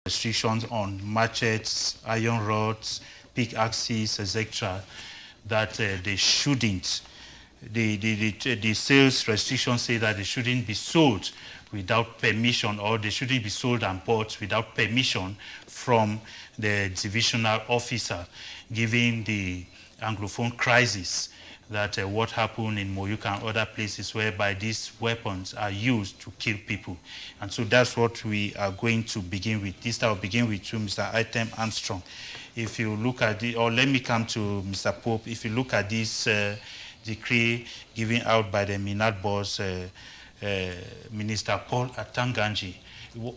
restrictions on machetes, iron rods, pickaxes, etc., that they shouldn't. The sales restrictions say that they shouldn't be sold without permission, or they shouldn't be sold and bought without permission from the divisional officer, given the Anglophone crisis, that what happened in Moyuka and other places whereby these weapons are used to kill people. And so that's what we are going to begin with. This time I'll begin with you, Mr. Item Armstrong. If you look at the, or let me come to Mr. Pope, if you look at this decree given out by the MINAT Boss, Minister Paul Atanganji,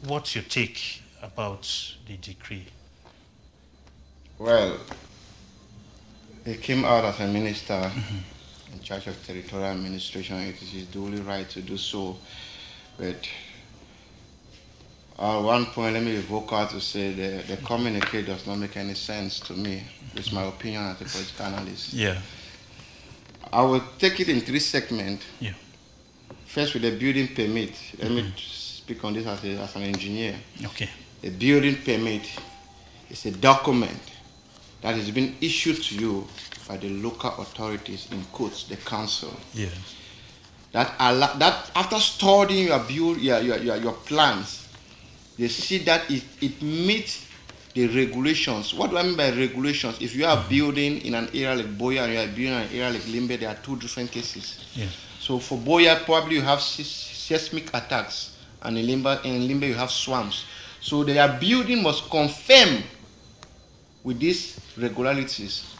what's your take about the decree? Well, he came out as a minister in charge of territorial administration. It is his duly right to do so. But at one point, let me be vocal to say the communique does not make any sense to me. It's my opinion as a political analyst. Yeah. I will take it in 3 segments. Yeah. First, with the building permit. Let me speak on this as an engineer. Okay. A building permit is a document that has been issued to you by the local authorities, in quotes, the council. Yes. That after studying your plans, they see that it meets the regulations. What do I mean by regulations? If you are building in an area like Boya and you are building in an area like Limbe, there are 2 different cases. Yes. So for Boya, probably you have seismic attacks, and in Limbe you have swamps. So their building must confirm with these regularities.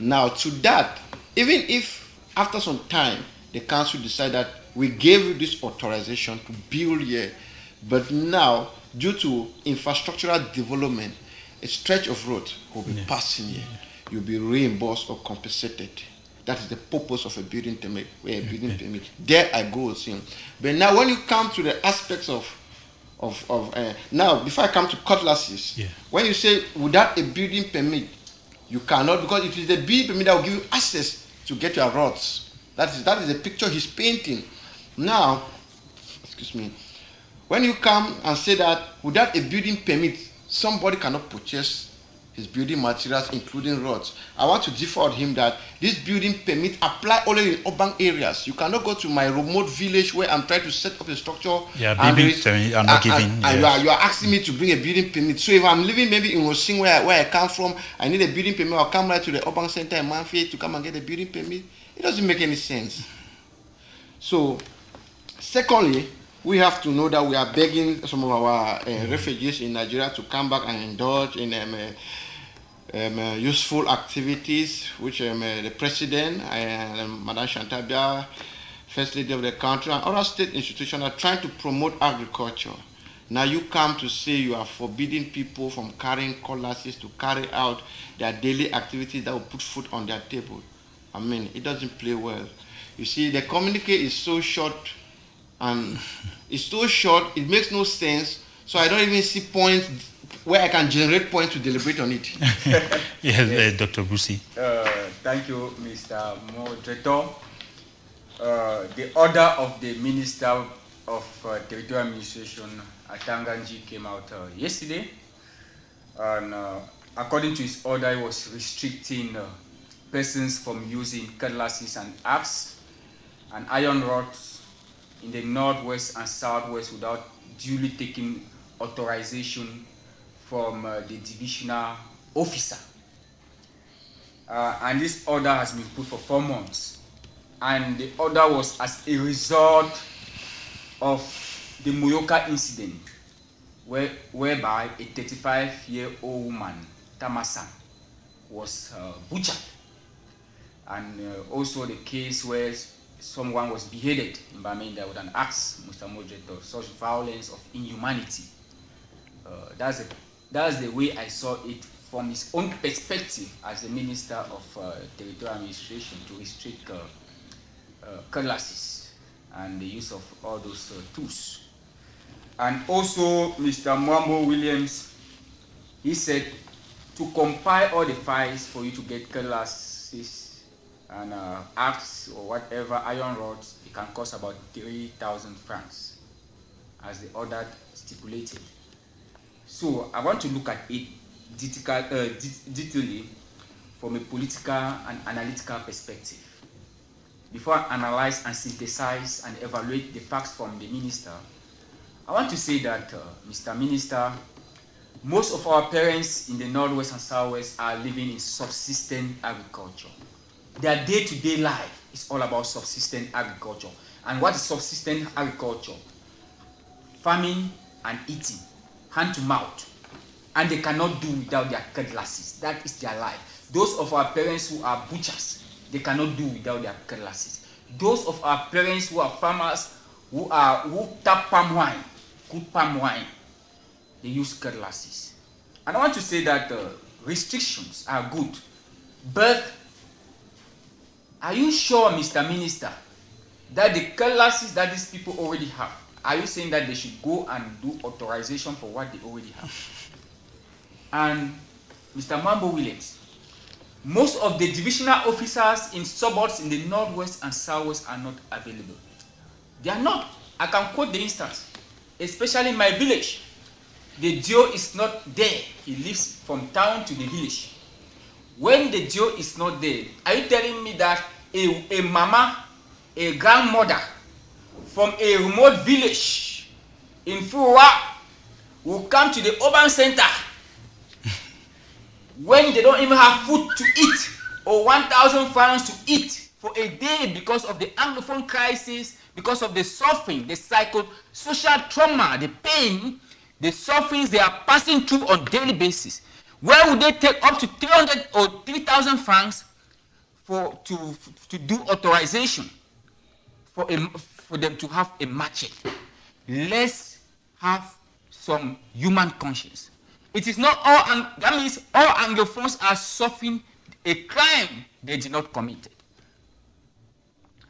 Now, to that, even if after some time the council decide that we gave you this authorization to build here, but now due to infrastructural development, a stretch of road will be passing here, you'll be reimbursed or compensated. That is the purpose of a building permit. There I go with him. But now, when you come to the aspects of now, before I come to cutlasses, when you say without a building permit, you cannot, because it is the building permit that will give you access to get your rods. That is the picture he's painting. Now, excuse me, when you come and say that without a building permit, somebody cannot purchase his building materials, including rods, I want to differ on him that this building permit apply only in urban areas. You cannot go to my remote village where I'm trying to set up a structure. Yeah, building permit are not given. And you are asking me to bring a building permit. So if I'm living maybe in Rosing where I come from, I need a building permit, I'll come right to the urban center in Manfred to come and get a building permit. It doesn't make any sense. So, secondly, we have to know that we are begging some of our refugees in Nigeria to come back and indulge in useful activities, which the President and Madame Chantabia, First Lady of the country, and other state institutions are trying to promote agriculture. Now you come to say you are forbidding people from carrying cutlasses to carry out their daily activities that will put food on their table. I mean, it doesn't play well. You see, the communique is so short, and it's so short, it makes no sense, so I don't even see points where I can generate points to deliberate on it. Yes, Dr. Brucey. Thank you, Mr. Moderator. The order of the Minister of Territorial Administration, Atanganji, came out yesterday. And according to his order, he was restricting persons from using cutlasses and axes and iron rods in the northwest and southwest without duly taking authorization from the divisional officer. And this order has been put for 4 months. And the order was as a result of the Moyoka incident, whereby a 35-year-old woman, Tamasan, was butchered. And also the case where someone was beheaded in Bamenda with an axe, Mr. Moderator, such violence of inhumanity. That's the way I saw it from his own perspective as the Minister of Territorial Administration, to restrict cutlasses and the use of all those tools. And also, Mr. Mwambo Williams, he said to compile all the files for you to get cutlasses and axe or whatever, iron rods, it can cost about 3,000 francs, as the order stipulated. So I want to look at it detailedly from a political and analytical perspective. Before I analyze and synthesize and evaluate the facts from the minister, I want to say that, Mr. Minister, most of our parents in the Northwest and Southwest are living in subsistence agriculture. Their day-to-day life is all about subsistence agriculture. And what is subsistence agriculture? Farming and eating, hand to mouth. And they cannot do without their cutlasses. That is their life. Those of our parents who are butchers, they cannot do without their cutlasses. Those of our parents who are farmers, who tap palm wine, good palm wine, they use cutlasses. And I want to say that restrictions are good, but are you sure, Mr. Minister, that the cutlasses that these people already have, are you saying that they should go and do authorization for what they already have? And Mr. Mambo Williams, most of the divisional officers in suburbs in the Northwest and Southwest are not available. They are not. I can quote the instance, especially in my village. The DO is not there. He lives from town to the village. When the DO is not there, are you telling me that a mama, a grandmother from a remote village in Fuwa will come to the urban center when they don't even have food to eat or 1,000 francs to eat for a day because of the Anglophone crisis, because of the suffering, the psychosocial trauma, the pain, the sufferings they are passing through on a daily basis? Where would they take up to 300 or 3,000 francs to do authorization for them to have a machete? Let's have some human conscience. It is not all, that means all Anglophones are suffering a crime they did not commit.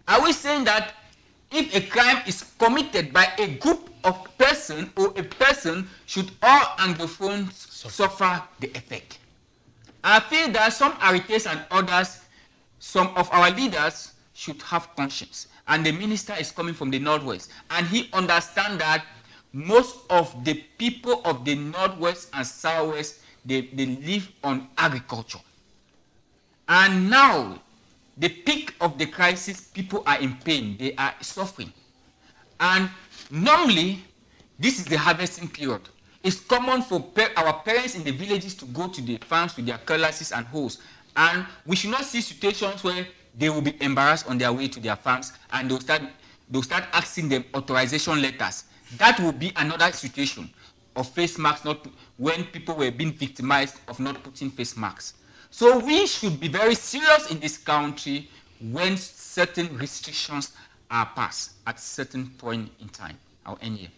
Are we saying that if a crime is committed by a group of person or a person, should all Anglophones suffer the effect? I feel that some Arites and others, some of our leaders should have conscience. And the minister is coming from the Northwest, and he understands that most of the people of the Northwest and Southwest, they live on agriculture. And now, the peak of the crisis, people are in pain, they are suffering. And normally, this is the harvesting period. It's common for our parents in the villages to go to the farms with their cutlasses and hoes. And we should not see situations where they will be embarrassed on their way to their farms and they'll start asking them authorization letters. That will be another situation of face masks, when people were being victimized of not putting face masks. So we should be very serious in this country when certain restrictions are passed at certain point in time. I'll end here.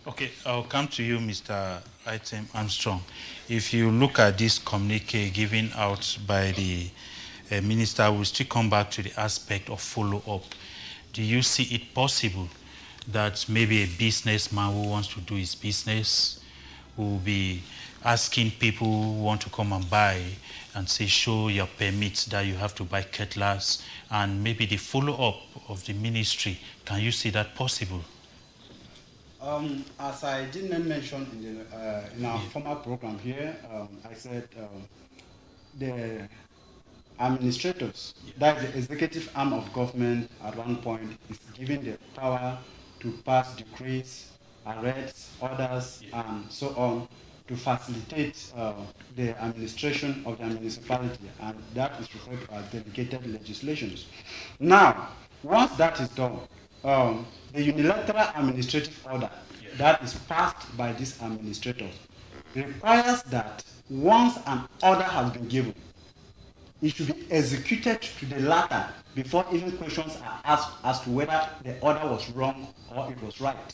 Okay, I'll come to you, Mr. Item Armstrong. If you look at this communique given out by the minister, we'll still come back to the aspect of follow-up. Do you see it possible that maybe a businessman who wants to do his business will be asking people who want to come and buy and say, show your permits that you have to buy cutlass, and maybe the follow-up of the ministry? Can you see that possible? As I didn't mention in our former program here, I said the administrators, that the executive arm of government at one point is given the power to pass decrees, arrests, orders, and so on, to facilitate the administration of the municipality, and that is referred to as delegated legislations. Now, once that is done, the unilateral administrative order that is passed by these administrators requires that once an order has been given, it should be executed to the latter before even questions are asked as to whether the order was wrong or it was right.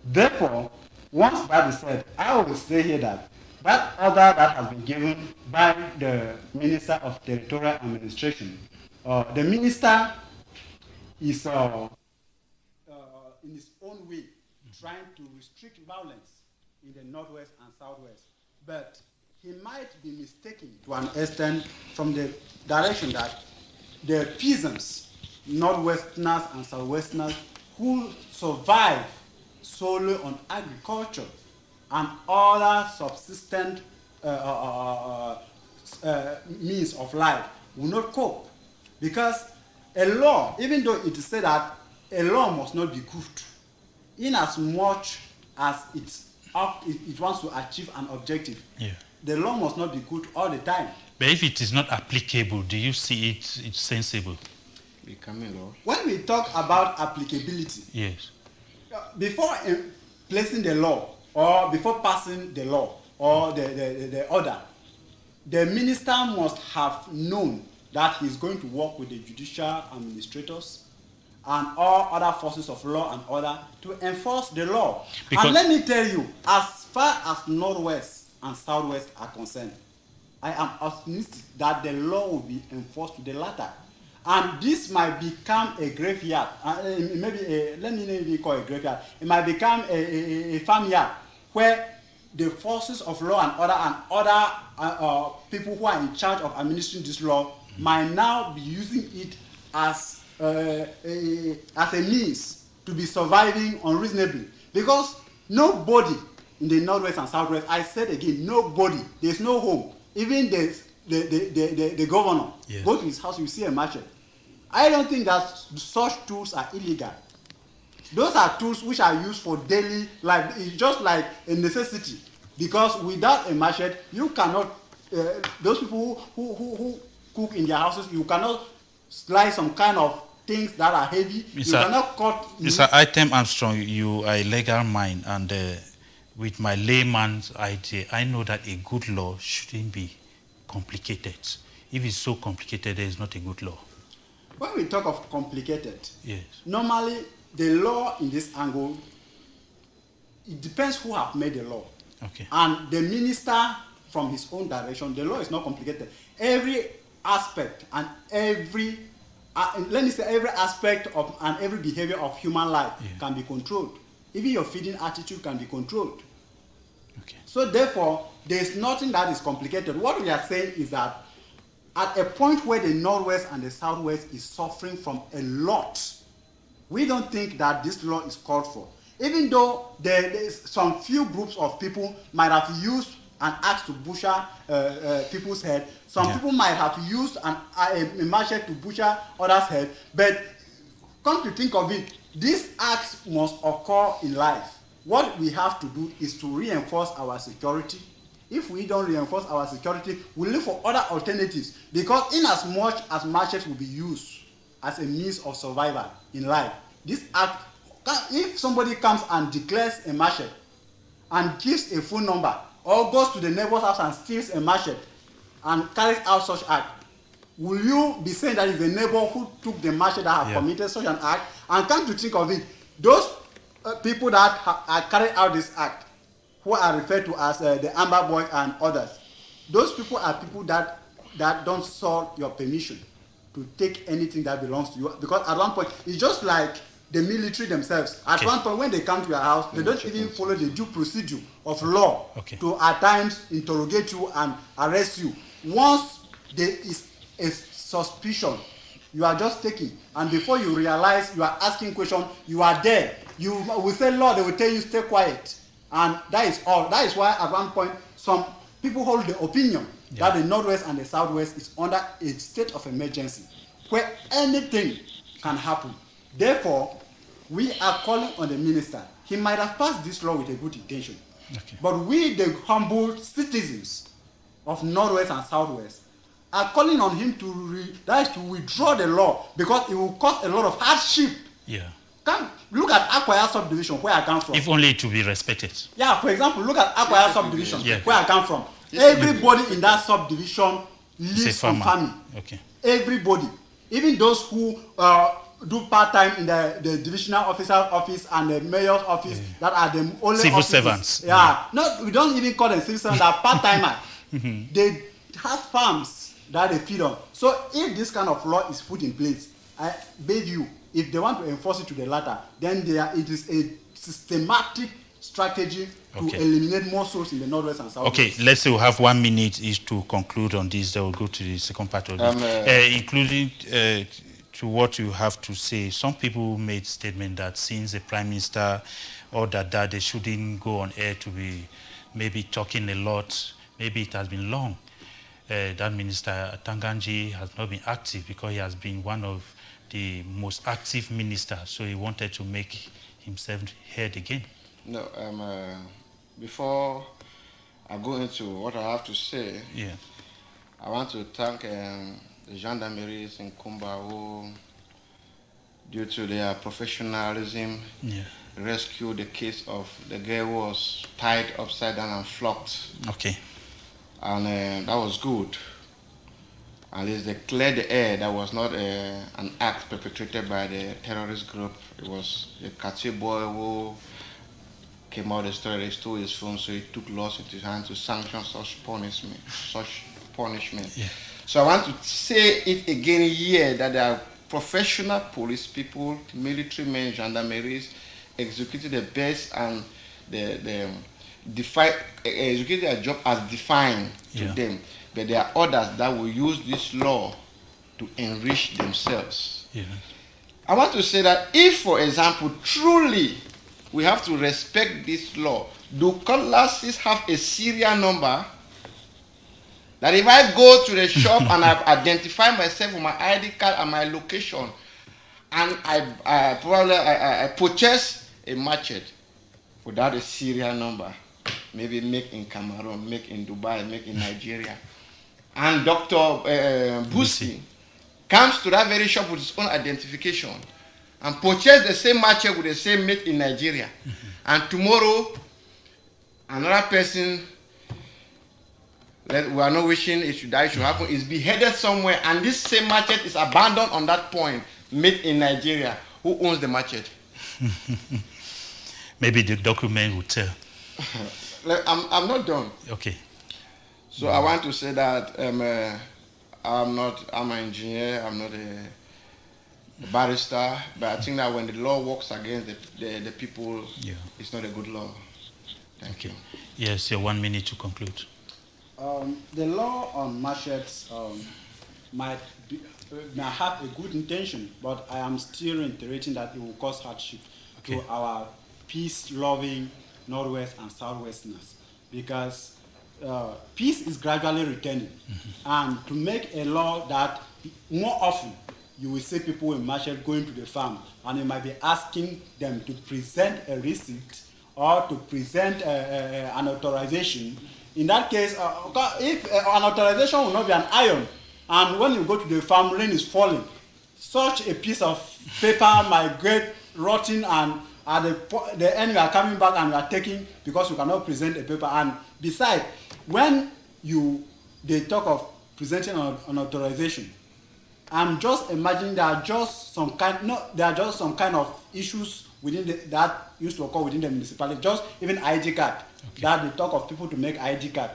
Therefore, once that is said, I will say here that that order that has been given by the Minister of Territorial Administration, the minister is in his own way trying to restrict violence in the Northwest and Southwest, but he might be mistaken to an extent from the direction that the peasants, Northwesterners and Southwesterners, who survive solely on agriculture, and other subsistent means of life will not cope. Because a law, even though it is said that a law must not be good, in as much as it wants to achieve an objective, the law must not be good all the time. But if it is not applicable, do you see it's sensible? Becoming law. When we talk about applicability, yes, before placing the law or before passing the law or the order, the minister must have known that he's going to work with the judicial administrators and all other forces of law and order to enforce the law. Because and let me tell you, as far as Northwest and Southwest are concerned, I am optimistic that the law will be enforced to the latter. And this might become a graveyard, let me not even call it a graveyard, it might become a farmyard where the forces of law and order other people who are in charge of administering this law might now be using it as a means to be surviving unreasonably. Because nobody in the Northwest and Southwest, I said again, nobody, there's no home, even the governor, go to his house, you see a machete. I don't think that such tools are illegal. Those are tools which are used for daily life. It's just like a necessity. Because without a machete, you cannot, those people who cook in their houses, you cannot slice some kind of things that are heavy. You cannot cut. Mr. Item Armstrong, you are a legal mind, and with my layman's idea, I know that a good law shouldn't be complicated. If it's so complicated, there is not a good law. When we talk of complicated, yes, normally the law in this angle, it depends who have made the law. Okay. And the minister from his own direction, the law is not complicated. Every aspect and every aspect of and every behavior of human life can be controlled. Even your feeding attitude can be controlled. Okay. So therefore, there is nothing that is complicated. What we are saying is that at a point where the Northwest and the Southwest is suffering from a lot, we don't think that this law is called for. Even though there is some few groups of people might have used an axe to butcher people's head, some people might have used a machete to butcher others' head, but come to think of it, these acts must occur in life. What we have to do is to reinforce our security. If we don't reinforce our security, we look for other alternatives. Because in as much as machetes will be used as a means of survival in life, this act, if somebody comes and declares a machete and gives a phone number or goes to the neighbor's house and steals a machete and carries out such act, will you be saying that it's the neighbor who took the machete that have committed such an act? And come to think of it, those people that have carried out this act, who are referred to as the Amber Boys and others, those people are people that don't sought your permission to take anything that belongs to you. Because at one point, it's just like the military themselves. At one point, when they come to your house, they don't even follow the due procedure of law to at times interrogate you and arrest you. Once there is a suspicion, you are just taking, and before you realize you are asking questions, you are there. You will say law, they will tell you stay quiet. And that is all. That is why at one point some people hold the opinion that the Northwest and the Southwest is under a state of emergency where anything can happen. Therefore, we are calling on the minister. He might have passed this law with a good intention. But we, the humble citizens of Northwest and Southwest, are calling on him to withdraw the law because it will cause a lot of hardship. Look at Akwaya subdivision, where I come from. If only to be respected. For example, look at Akwaya subdivision, where I come from. Everybody in that subdivision lives on farming. Everybody. Even those who do part-time in the divisional officer's office and the mayor's office, that are the only civil servants. No, we don't even call them civil servants, they are part-timers. They have farms that they feed on. So if this kind of law is put in place, I beg you, if they want to enforce it to the latter, then it is a systematic strategy to eliminate more souls in the Northwest and Southwest. Okay, let's say we have 1 minute each to conclude on this. Then we'll go to the second part of this, including to what you have to say. Some people made statement that since the Prime Minister ordered that they shouldn't go on air to be maybe talking a lot, maybe it has been long. That Minister Tanganji has not been active because he has been one of the most active ministers, so he wanted to make himself heard again. No, before I go into what I have to say, Yeah. I want to thank the gendarmeries in Kumba who, due to their professionalism, rescued the case of the girl who was tied upside down and flogged. Okay. And that was good. At least they cleared the air. That was not an act perpetrated by the terrorist group. It was a Kachi boy who came out the story, they stole his phone, so he took laws into his hands to sanction such punishment. Yeah. So I want to say it again here that there are professional police people, military men, gendarmeries, executed the best and execute their job as defined to them. But there are others that will use this law to enrich themselves. Yeah. I want to say that if, for example, truly we have to respect this law, do cutlasses have a serial number? That if I go to the shop and I identify myself with my ID card and my location, and I purchase a machete without a serial number, maybe make in Cameroon, make in Dubai, make in Nigeria, and Dr. Busi comes to that very shop with his own identification and purchase the same machete with the same make in Nigeria, and tomorrow another person, we are not wishing it should die, should happen, is beheaded somewhere, and this same machete is abandoned on that point, made in Nigeria. Who owns the machete? Maybe the document will tell. I'm not done. Okay. So I want to say that I'm an engineer, I'm not a barrister, but I think that when the law works against the people, it's not a good law. Thank you. Yes, 1 minute to conclude. The law on machetes might have a good intention, but I am still reiterating that it will cause hardship to our peace-loving Northwest and Southwesterners, because peace is gradually returning. And to make a law that more often you will see people with machete going to the farm, and you might be asking them to present a receipt or to present an authorization. In that case, if an authorization will not be an iron, and when you go to the farm, rain is falling, such a piece of paper might get rotten, and at the end you are coming back and you are taking because you cannot present a paper. And besides, when they talk of presenting an authorization, I'm just imagining there are just some kind of issues within that used to occur within the municipality, just even ID card. That they talk of people to make ID card.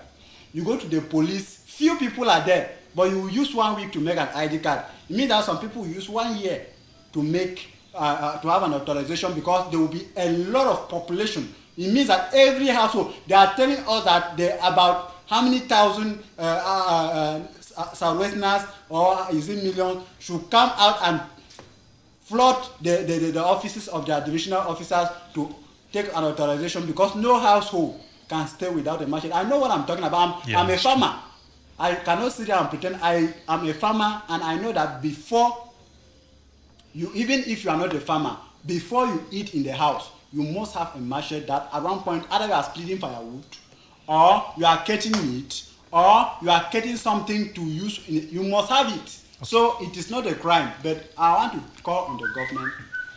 You go to the police, few people are there, but you use 1 week to make an ID card. It means that some people use 1 year to make to have an authorization, because there will be a lot of population. It means that every household, they are telling us that there are about how many thousand Southwesterners, or is it millions, should come out and flood the offices of their divisional officers to take an authorization, because no household can stay without a machete. I know what I'm talking about. I'm a farmer. I cannot sit there and pretend I am a farmer, and I know that before you, even if you are not a farmer, before you eat in the house, you must have a machete that at one point either you are splitting firewood, or you are cutting meat, or you are cutting something to use. You must have it. So it is not a crime, but I want to call on the government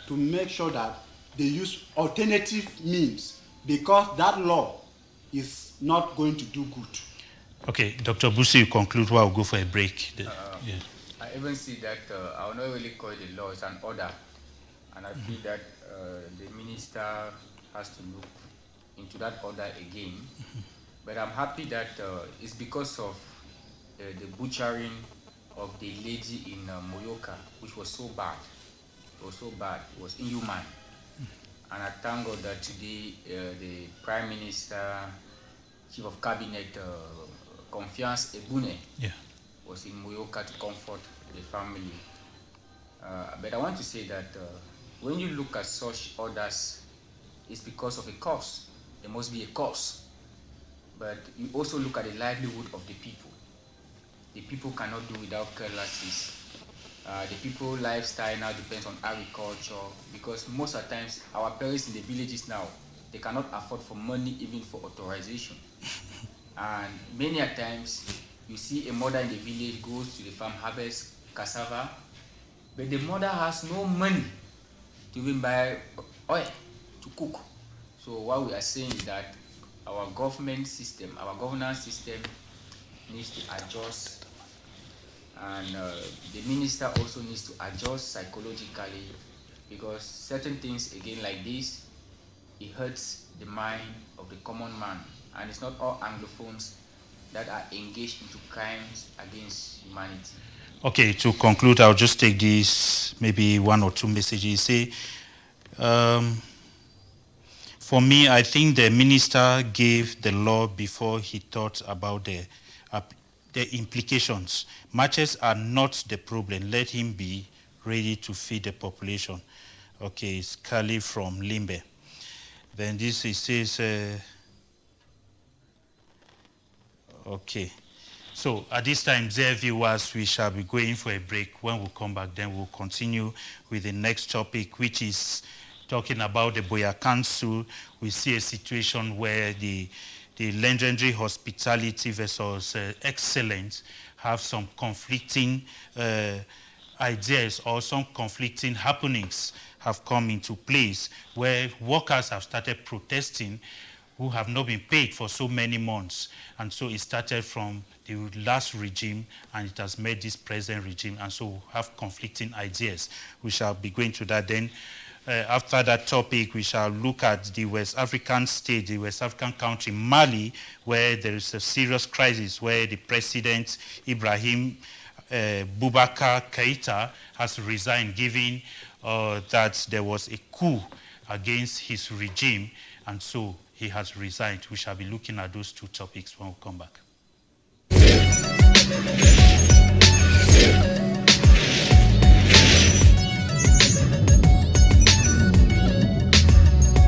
to make sure that they use alternative means, because that law is not going to do good. Okay, Dr. Busi, you conclude while we'll go for a break. I even see that I will not really call it a law, it's an order. And I feel that the minister has to look into that order again. But I'm happy that it's because of the butchering of the lady in Moyoka, which was so bad. It was so bad, it was inhuman. And I thank God that today the Prime Minister, Chief of Cabinet, Confiance Ebune, was in Moyoka to comfort the family. But I want to say that when you look at such orders, it's because of a cause. There must be a cause. But you also look at the livelihood of the people. The people cannot do without classes. The people lifestyle now depends on agriculture, because most of the times our parents in the villages now, they cannot afford for money even for authorization. And many a times you see a mother in the village goes to the farm, harvest cassava, but the mother has no money to even buy oil to cook. So what we are saying is that our government system, our governance system needs to adjust, and the minister also needs to adjust psychologically, because certain things again like this, it hurts the mind of the common man, and it's not all Anglophones that are engaged into crimes against humanity. Okay, to conclude, I'll just take this, maybe one or two messages. Say, for me, I think the minister gave the law before he thought about the implications. Matches are not the problem. Let him be ready to feed the population. Okay, it's Kali from Limbe. Then this, it says, okay. So at this time, dear viewers, we shall be going for a break. When we come back, then we'll continue with the next topic, which is talking about the Boya Council. We see a situation where the legendary hospitality versus excellence have some conflicting ideas, or some conflicting happenings have come into place, where workers have started protesting who have not been paid for so many months. And so it started from the last regime, and it has made this present regime, and so we have conflicting ideas. We shall be going to that. Then after that topic, we shall look at the West African state, the West African country, Mali, where there is a serious crisis, where the president, Ibrahim Boubacar Keïta, has resigned, given that there was a coup against his regime, and so he has resigned. We shall be looking at those two topics when we come back.